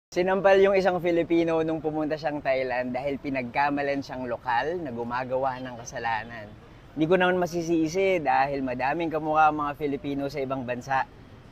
Sinampal yung isang Filipino nung pumunta siyang Thailand dahil pinagkamalan siyang lokal na gumagawa ng kasalanan. Hindi ko naman masisisi dahil madaming kamukha ang mga Filipino sa ibang bansa.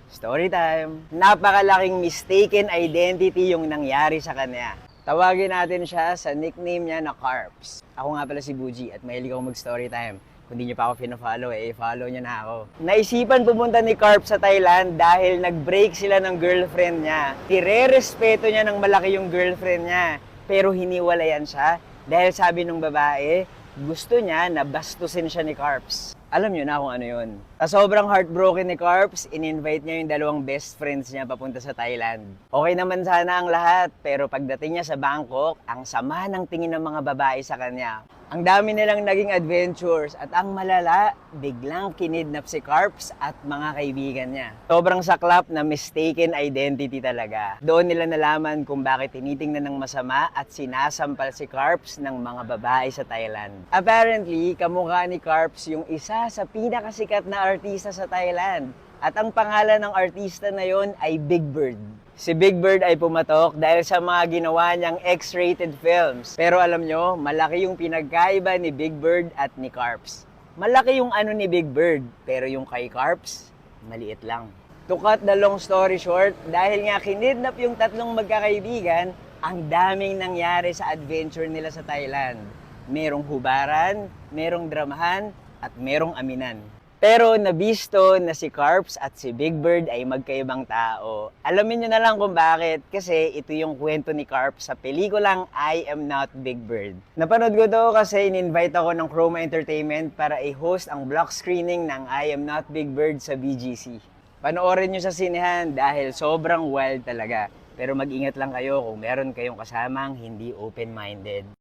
Story time! Napakalaking mistaken identity yung nangyari sa kanya. Tawagin natin siya sa nickname niya na Carps. Ako nga pala si Buji at mahilig ako mag-story time. Kung di niyo pa ako fina-follow, follow niyo na ako. Naisipan pumunta ni Carp sa Thailand dahil nag-break sila ng girlfriend niya. Tire-respeto niya ng malaki yung girlfriend niya. Pero hiniwalayan siya dahil sabi ng babae, gusto niya na bastusin siya ni Carps. Alam niyo na kung ano yun. Sa sobrang heartbroken ni Carps, in-invite niya yung dalawang best friends niya papunta sa Thailand. Okay naman sana ang lahat, pero pagdating niya sa Bangkok, ang sama ng tingin ng mga babae sa kanya. Ang dami nilang naging adventures at ang malala, biglang kinidnap si Carps at mga kaibigan niya. Sobrang saklap na mistaken identity talaga. Doon nila nalaman kung bakit tinitingnan ng masama at sinasampal si Carps ng mga babae sa Thailand. Apparently, kamukha ni Carps yung isa sa pinakasikat na artista sa Thailand. At ang pangalan ng artista na yon ay Big Bird. Si Big Bird ay pumatok dahil sa mga ginawa niyang X-rated films. Pero alam nyo, malaki yung pinagkaiba ni Big Bird at ni Carps. Malaki yung ano ni Big Bird, pero yung kay Carps, maliit lang. To cut the long story short, dahil nga kinidnap yung tatlong magkakaibigan, ang daming nangyari sa adventure nila sa Thailand. Merong hubaran, merong dramahan, at merong aminan. Pero nabisto na si Carps at si Big Bird ay magkaibang tao. Alamin nyo na lang kung bakit, kasi ito yung kwento ni Carps sa pelikulang I Am Not Big Bird. Napanood ko to kasi in-invite ako ng Chroma Entertainment para i-host ang block screening ng I Am Not Big Bird sa BGC. Panoorin nyo sa sinehan dahil sobrang wild talaga. Pero mag-ingat lang kayo kung meron kayong kasamang hindi open-minded.